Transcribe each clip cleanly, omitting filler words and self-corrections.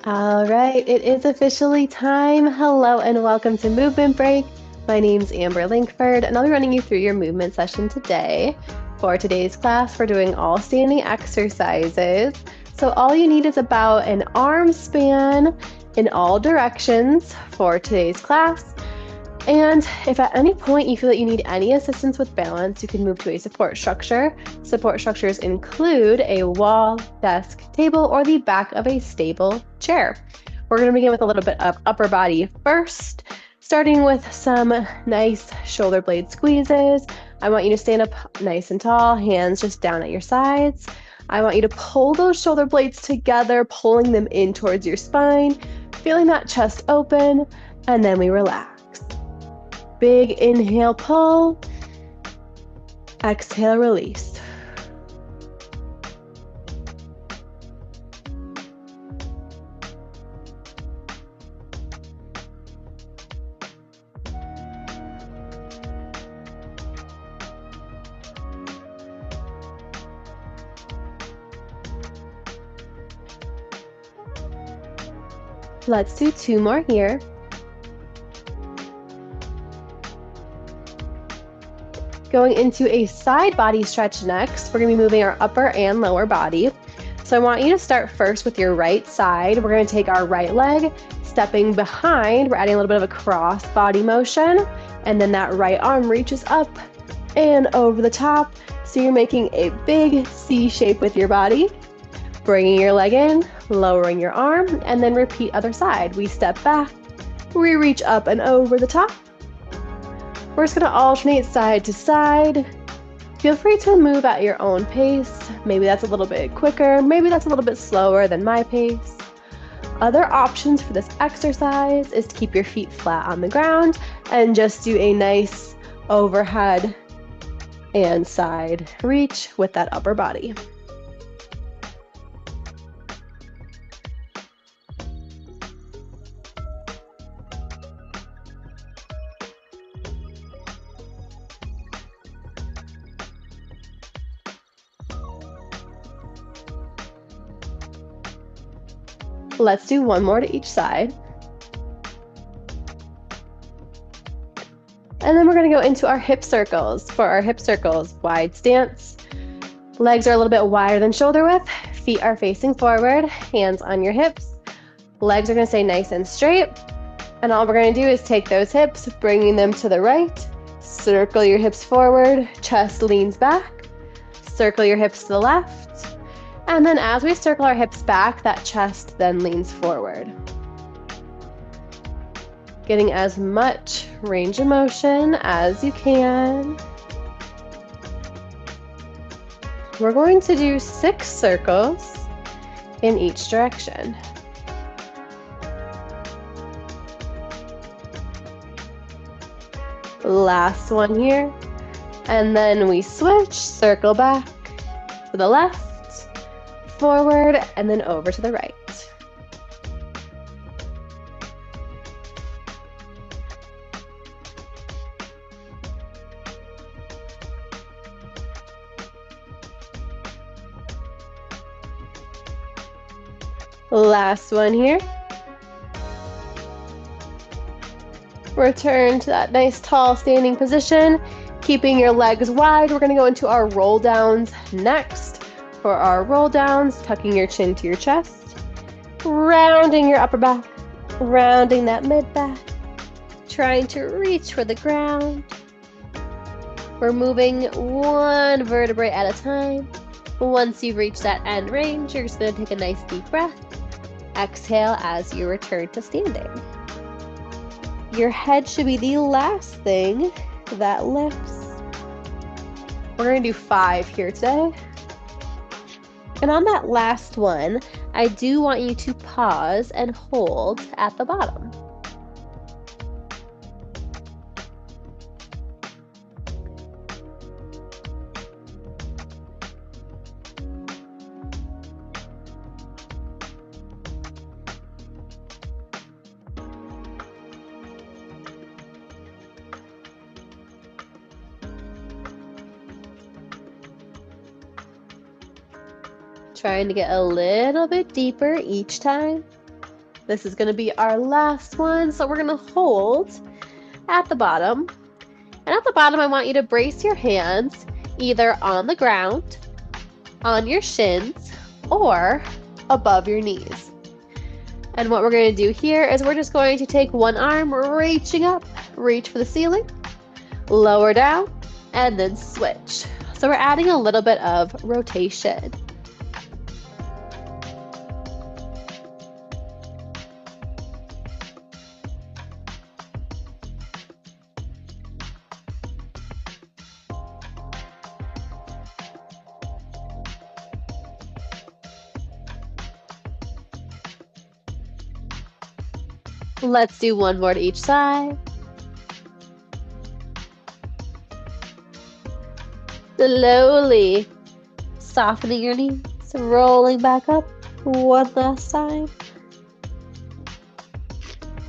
All right, it is officially time. Hello and welcome to Movement Break. My name's Amber Linkford, and I'll be running you through your movement session today. For today's class, we're doing all standing exercises. So all you need is about an arm span in all directions for today's class. And if at any point you feel that you need any assistance with balance, you can move to a support structure. Support structures include a wall, desk, table, or the back of a stable chair. We're going to begin with a little bit of upper body first, starting with some nice shoulder blade squeezes. I want you to stand up nice and tall, hands just down at your sides. I want you to pull those shoulder blades together, pulling them in towards your spine, feeling that chest open, and then we relax. Big inhale, pull. Exhale, release. Let's do 2 more here. Going into a side body stretch next, we're going to be moving our upper and lower body. So I want you to start first with your right side. We're going to take our right leg, stepping behind. We're adding a little bit of a cross body motion, and then that right arm reaches up and over the top. So you're making a big C shape with your body. Bringing your leg in, lowering your arm, and then repeat other side. We step back, we reach up and over the top. We're just gonna alternate side to side. Feel free to move at your own pace. Maybe that's a little bit quicker, maybe that's a little bit slower than my pace. Other options for this exercise is to keep your feet flat on the ground and just do a nice overhead and side reach with that upper body. Let's do 1 more to each side. And then we're going to go into our hip circles. For our hip circles, wide stance. Legs are a little bit wider than shoulder width. Feet are facing forward, hands on your hips. Legs are going to stay nice and straight. And all we're going to do is take those hips, bringing them to the right. Circle your hips forward, chest leans back. Circle your hips to the left. And then as we circle our hips back, that chest then leans forward. Getting as much range of motion as you can. We're going to do 6 circles in each direction. Last one here. And then we switch, circle back to the left, forward, and then over to the right. Last one here. Return to that nice tall standing position, keeping your legs wide. We're going to go into our roll downs next. For our roll downs, tucking your chin to your chest, rounding your upper back, rounding that mid back, trying to reach for the ground. We're moving 1 vertebrae at a time. Once you've reached that end range, you're just going to take a nice deep breath. Exhale as you return to standing. Your head should be the last thing that lifts. We're going to do 5 here today. And on that last one, I do want you to pause and hold at the bottom. Trying to get a little bit deeper each time. This is going to be our last one. So we're going to hold at the bottom. And at the bottom, I want you to brace your hands either on the ground, on your shins, or above your knees. And what we're going to do here is we're just going to take one arm, reaching up, reach for the ceiling, lower down, and then switch. So we're adding a little bit of rotation. Let's do one more to each side. Slowly softening your knees, rolling back up one last time.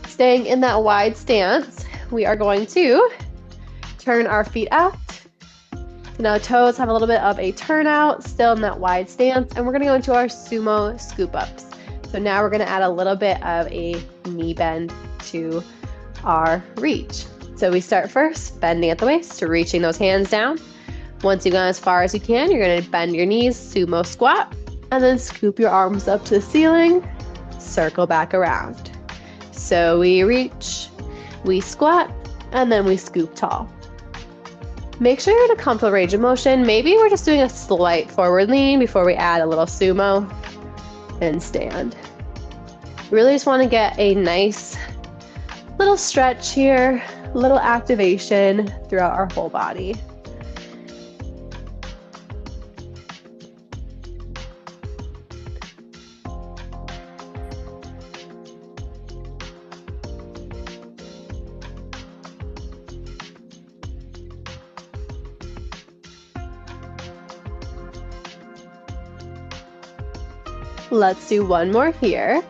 Staying in that wide stance, we are going to turn our feet out. So now toes have a little bit of a turnout, still in that wide stance, and we're going to go into our sumo scoop ups. So now we're going to add a little bit of a knee bend to our reach. So we start first bending at the waist, reaching those hands down. Once you've gone as far as you can, you're going to bend your knees, sumo squat, and then scoop your arms up to the ceiling, circle back around. So we reach, we squat, and then we scoop tall. Make sure you're in a comfortable range of motion. Maybe we're just doing a slight forward lean before we add a little sumo and stand. Really just want to get a nice little stretch here, little activation throughout our whole body. Let's do one more here.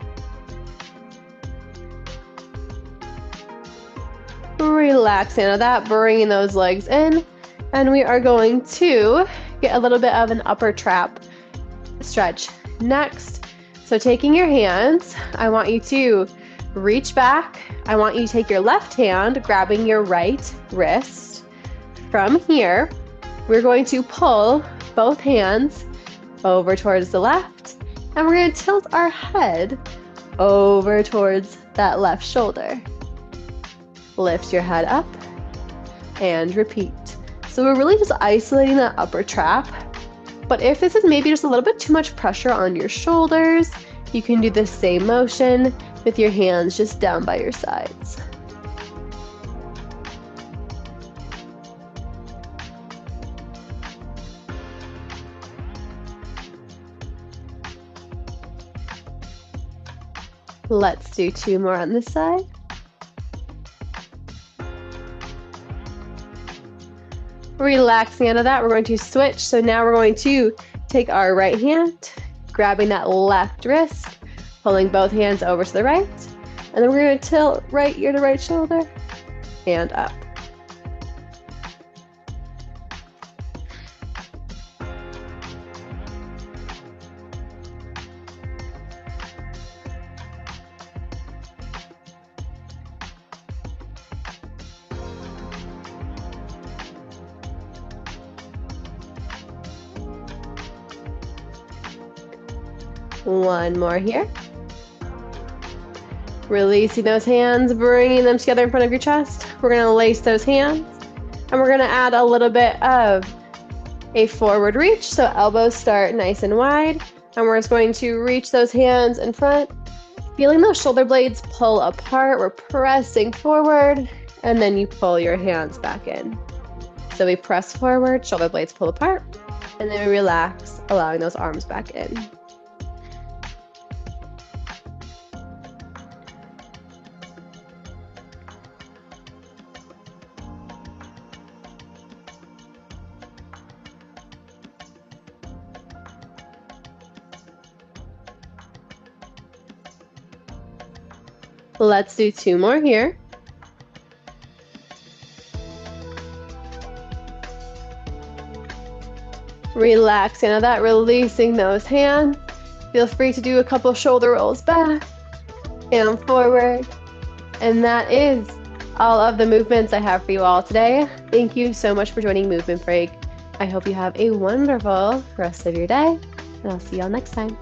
Relax into that, bringing those legs in. And we are going to get a little bit of an upper trap stretch next. So taking your hands, I want you to reach back. I want you to take your left hand, grabbing your right wrist. From here, we're going to pull both hands over towards the left. And we're going to tilt our head over towards that left shoulder. Lift your head up and repeat. So we're really just isolating that upper trap. But if this is maybe just a little bit too much pressure on your shoulders, you can do the same motion with your hands just down by your sides. Let's do two more on this side. Relaxing out of that, we're going to switch. So now we're going to take our right hand, grabbing that left wrist, pulling both hands over to the right, and then we're going to tilt right ear to right shoulder and up. One more here. Releasing those hands, bringing them together in front of your chest. We're going to lace those hands, and we're going to add a little bit of a forward reach. So elbows start nice and wide, and we're just going to reach those hands in front, feeling those shoulder blades pull apart. We're pressing forward, and then you pull your hands back in. So we press forward, shoulder blades pull apart, and then we relax, allowing those arms back in. Let's do two more here. Relax into that, releasing those hands. Feel free to do a couple shoulder rolls back. and forward. And that is all of the movements I have for you all today. Thank you so much for joining Movement Break. I hope you have a wonderful rest of your day, and I'll see y'all next time.